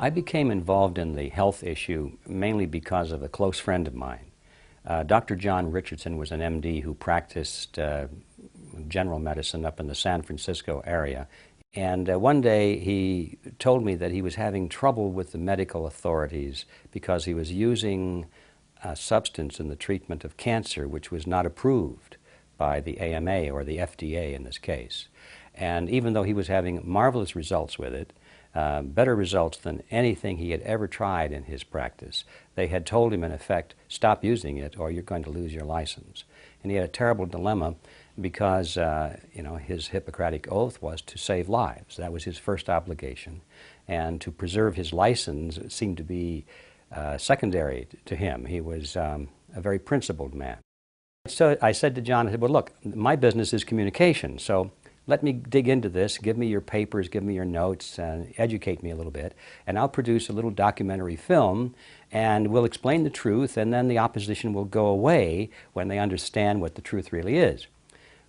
I became involved in the health issue mainly because of a close friend of mine. Dr. John Richardson was an MD who practiced general medicine up in the San Francisco area. And one day he told me that he was having trouble with the medical authorities because he was using a substance in the treatment of cancer which was not approved by the AMA or the FDA in this case. And even though he was having marvelous results with it, better results than anything he had ever tried in his practice, they had told him in effect, stop using it or you're going to lose your license. And he had a terrible dilemma because his Hippocratic oath was to save lives. That was his first obligation. And to preserve his license seemed to be secondary to him. He was a very principled man. So I said to John, I said, well, look, my business is communication, so let me dig into this, give me your papers, give me your notes, educate me a little bit, and I'll produce a little documentary film, and we'll explain the truth, and then the opposition will go away when they understand what the truth really is.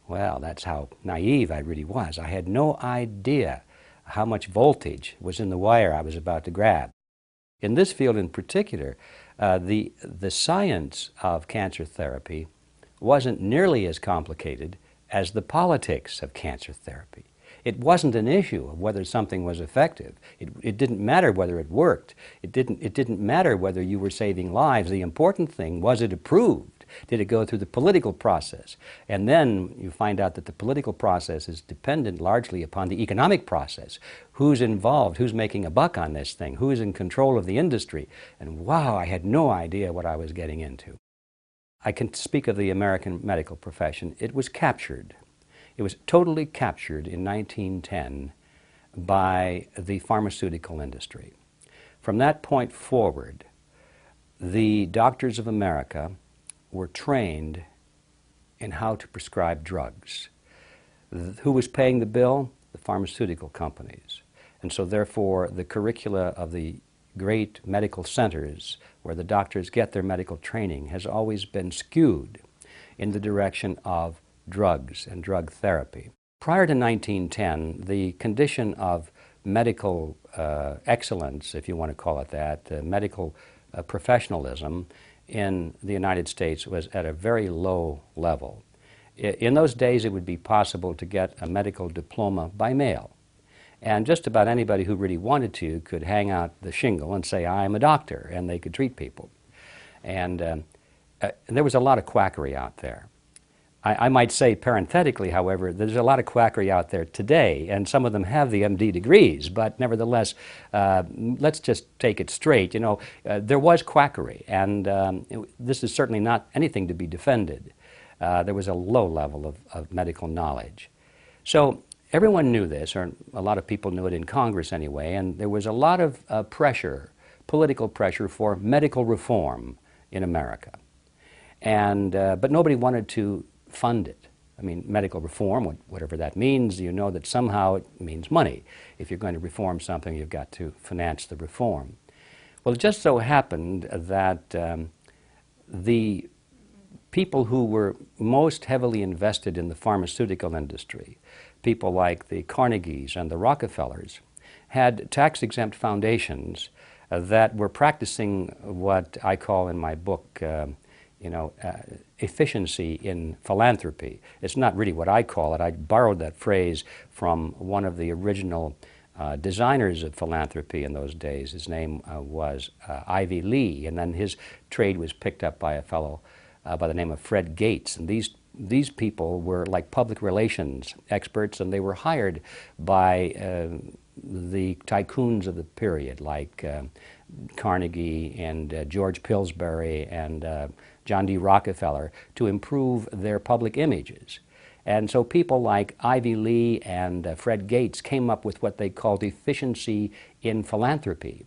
Well, that's how naive I really was. I had no idea how much voltage was in the wire I was about to grab. In this field in particular, the science of cancer therapy wasn't nearly as complicated as the politics of cancer therapy. It wasn't an issue of whether something was effective. It didn't matter whether it worked. It didn't matter whether you were saving lives. The important thing was it approved. Did it go through the political process? And then you find out that the political process is dependent largely upon the economic process. Who's involved? Who's making a buck on this thing? Who is in control of the industry? And wow, I had no idea what I was getting into. I can speak of the American medical profession. It was captured. It was totally captured in 1910 by the pharmaceutical industry. From that point forward, the doctors of America were trained in how to prescribe drugs. Who was paying the bill? The pharmaceutical companies. And so therefore the curricula of the great medical centers where the doctors get their medical training has always been skewed in the direction of drugs and drug therapy. Prior to 1910, the condition of medical excellence, if you want to call it that, medical professionalism in the United States was at a very low level. In those days, it would be possible to get a medical diploma by mail. And just about anybody who really wanted to could hang out the shingle and say, I'm a doctor, and they could treat people. And there was a lot of quackery out there. I might say parenthetically, however, there's a lot of quackery out there today, and some of them have the MD degrees, but nevertheless, let's just take it straight. You know, there was quackery, and this is certainly not anything to be defended. There was a low level of medical knowledge. So everyone knew this, or a lot of people knew it in Congress anyway, and there was a lot of pressure, political pressure for medical reform in America. And, but nobody wanted to fund it. I mean, medical reform, whatever that means, you know that somehow it means money. If you're going to reform something, you've got to finance the reform. Well, it just so happened that the people who were most heavily invested in the pharmaceutical industry, people like the Carnegies and the Rockefellers, had tax-exempt foundations that were practicing what I call in my book efficiency in philanthropy. It's not really what I call it. I borrowed that phrase from one of the original designers of philanthropy in those days. His name was Ivy Lee, and then his trade was picked up by a fellow by the name of Fred Gates. And these people were like public relations experts, and they were hired by the tycoons of the period, like Carnegie and George Pillsbury and John D. Rockefeller, to improve their public images. And so people like Ivy Lee and Fred Gates came up with what they called efficiency in philanthropy.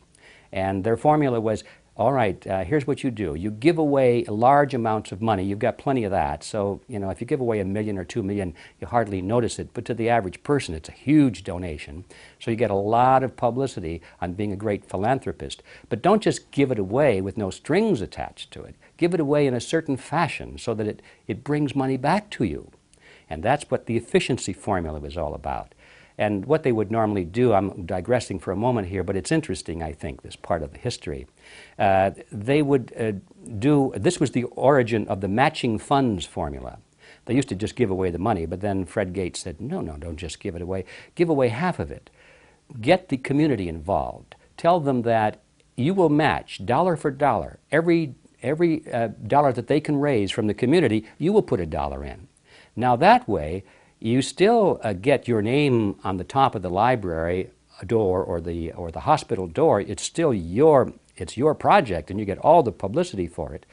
And their formula was, all right, here's what you do. You give away large amounts of money. You've got plenty of that. So, you know, if you give away $1 million or $2 million, you hardly notice it. But to the average person, it's a huge donation. So you get a lot of publicity on being a great philanthropist. But don't just give it away with no strings attached to it. Give it away in a certain fashion so that it brings money back to you. And that's what the efficiency formula was all about. And what they would normally do, I'm digressing for a moment here, but it's interesting, I think, this part of the history. They would this was the origin of the matching funds formula. They used to just give away the money, but then Fred Gates said, no, don't just give it away. Give away half of it. Get the community involved. Tell them that you will match dollar for dollar. Every dollar that they can raise from the community, you will put $1 in. Now that way, you still get your name on the top of the library door or the hospital door. It's still your project, and you get all the publicity for it,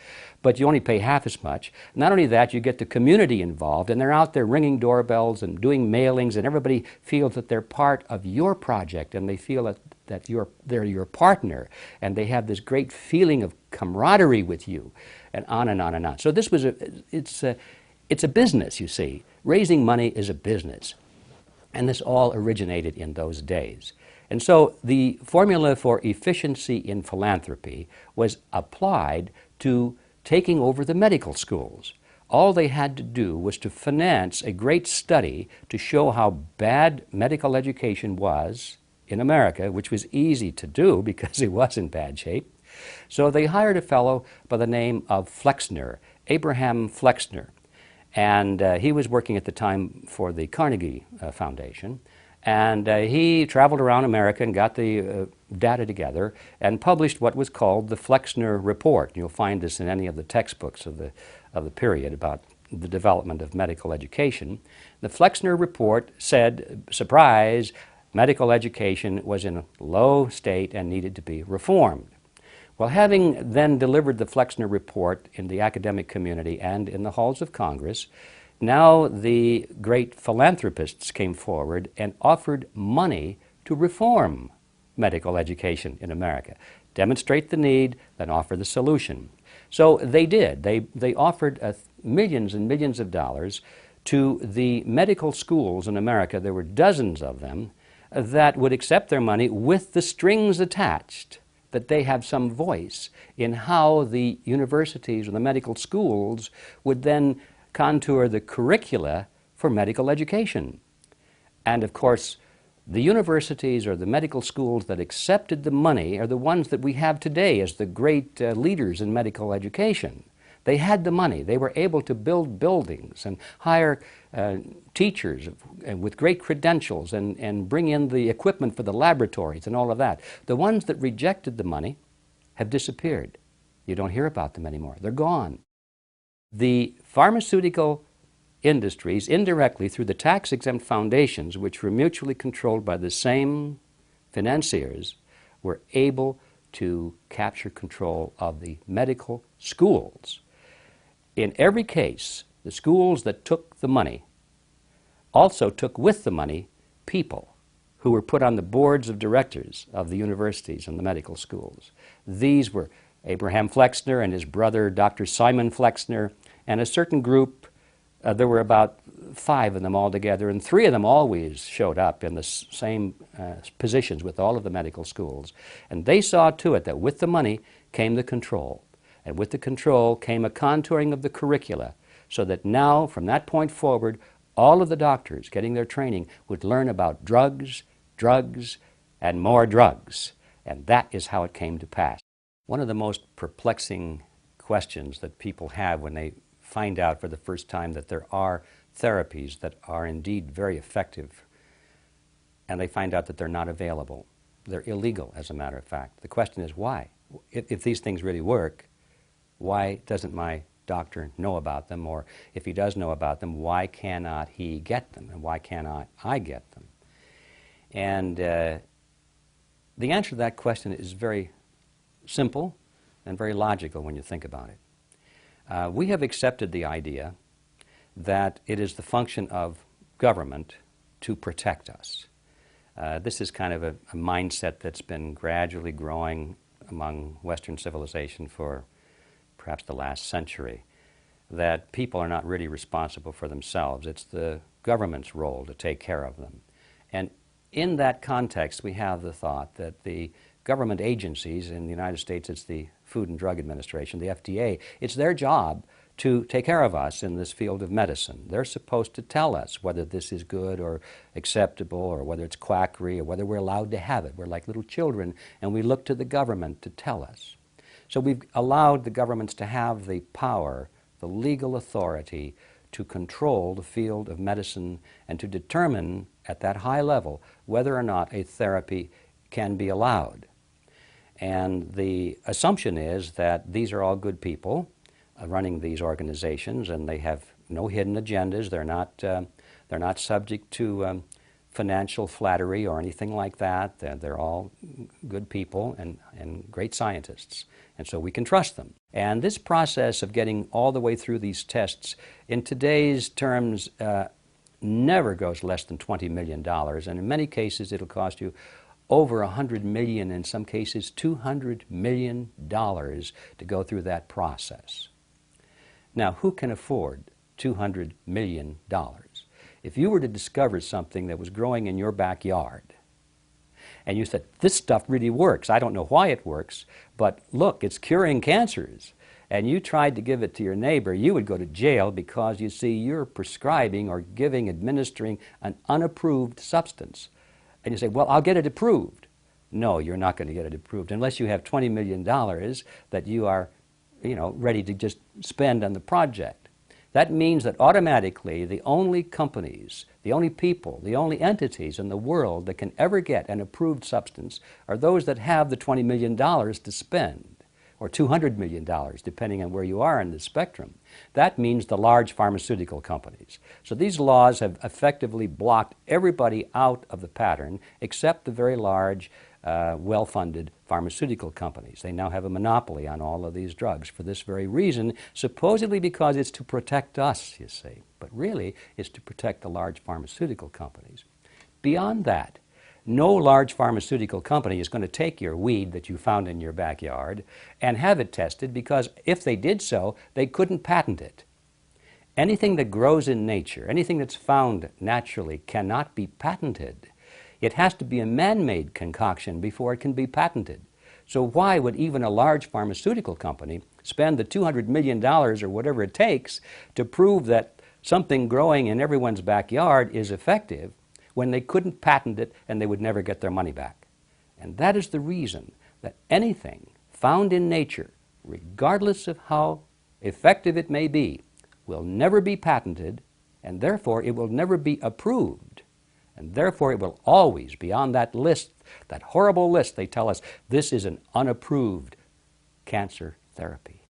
but you only pay half as much. Not only that, you get the community involved, and they're out there ringing doorbells and doing mailings, and everybody feels that they're part of your project, and they feel that they're your partner, and they have this great feeling of camaraderie with you, and on and on and on. So this was it's a business, you see. Raising money is a business, and this all originated in those days. And so the formula for efficiency in philanthropy was applied to taking over the medical schools. All they had to do was to finance a great study to show how bad medical education was in America, which was easy to do because it was in bad shape. So they hired a fellow by the name of Flexner, Abraham Flexner. And he was working at the time for the Carnegie Foundation. And he traveled around America and got the data together and published what was called the Flexner Report. You'll find this in any of the textbooks of the period about the development of medical education. The Flexner Report said, surprise, medical education was in a low state and needed to be reformed. Well, having then delivered the Flexner Report in the academic community and in the halls of Congress, now the great philanthropists came forward and offered money to reform medical education in America. Demonstrate the need, then offer the solution. So they did. They offered millions and millions of dollars to the medical schools in America. There were dozens of them that would accept their money with the strings attached, that they have some voice in how the universities or the medical schools would then contour the curricula for medical education. And of course, the universities or the medical schools that accepted the money are the ones that we have today as the great leaders in medical education. They had the money. They were able to build buildings and hire teachers with great credentials and bring in the equipment for the laboratories and all of that. The ones that rejected the money have disappeared. You don't hear about them anymore. They're gone. The pharmaceutical industries, indirectly through the tax-exempt foundations, which were mutually controlled by the same financiers, were able to capture control of the medical schools. In every case, the schools that took the money also took with the money people who were put on the boards of directors of the universities and the medical schools. These were Abraham Flexner and his brother, Dr. Simon Flexner, and a certain group. There were about 5 of them altogether, and 3 of them always showed up in the same positions with all of the medical schools. And they saw to it that with the money came the control. And with the control came a contouring of the curricula, so that now, from that point forward, all of the doctors getting their training would learn about drugs, drugs, and more drugs. And that is how it came to pass. One of the most perplexing questions that people have when they find out for the first time that there are therapies that are indeed very effective, and they find out that they're not available. They're illegal, as a matter of fact. The question is why? If these things really work, why doesn't my doctor know about them? Or if he does know about them, why cannot he get them? And why cannot I get them? And the answer to that question is very simple and very logical when you think about it. We have accepted the idea that it is the function of government to protect us. This is kind of a mindset that's been gradually growing among Western civilization for perhaps the last century, that people are not really responsible for themselves. It's the government's role to take care of them. And in that context, we have the thought that the government agencies, in the United States it's the Food and Drug Administration, the FDA, it's their job to take care of us in this field of medicine. They're supposed to tell us whether this is good or acceptable, or whether it's quackery, or whether we're allowed to have it. We're like little children, and we look to the government to tell us. So we've allowed the governments to have the power, the legal authority, to control the field of medicine and to determine at that high level whether or not a therapy can be allowed. And the assumption is that these are all good people running these organizations, and they have no hidden agendas. They're not subject to financial flattery or anything like that. They're all good people and great scientists, and so we can trust them. And this process of getting all the way through these tests, in today's terms, never goes less than $20 million, and in many cases it'll cost you over $100 million, in some cases $200 million to go through that process. Now, who can afford $200 million? If you were to discover something that was growing in your backyard, and you said, this stuff really works, I don't know why it works, but look, it's curing cancers, and you tried to give it to your neighbor, you would go to jail because, you see, you're prescribing or administering an unapproved substance. And you say, well, I'll get it approved. No, you're not going to get it approved unless you have $20 million that you are, ready to just spend on the project. That means that automatically the only companies, the only people, the only entities in the world that can ever get an approved substance are those that have the $20 million to spend, or $200 million, depending on where you are in the spectrum. That means the large pharmaceutical companies. So these laws have effectively blocked everybody out of the pattern except the very large, well-funded pharmaceutical companies. They now have a monopoly on all of these drugs for this very reason, supposedly because it's to protect us, you see, but really it's to protect the large pharmaceutical companies. Beyond that, no large pharmaceutical company is going to take your weed that you found in your backyard and have it tested, because if they did so, they couldn't patent it. Anything that grows in nature, anything that's found naturally, cannot be patented. It has to be a man-made concoction before it can be patented. So why would even a large pharmaceutical company spend the $200 million or whatever it takes to prove that something growing in everyone's backyard is effective when they couldn't patent it and they would never get their money back? And that is the reason that anything found in nature, regardless of how effective it may be, will never be patented, and therefore it will never be approved. And therefore it will always be on that list, that horrible list they tell us, this is an unapproved cancer therapy.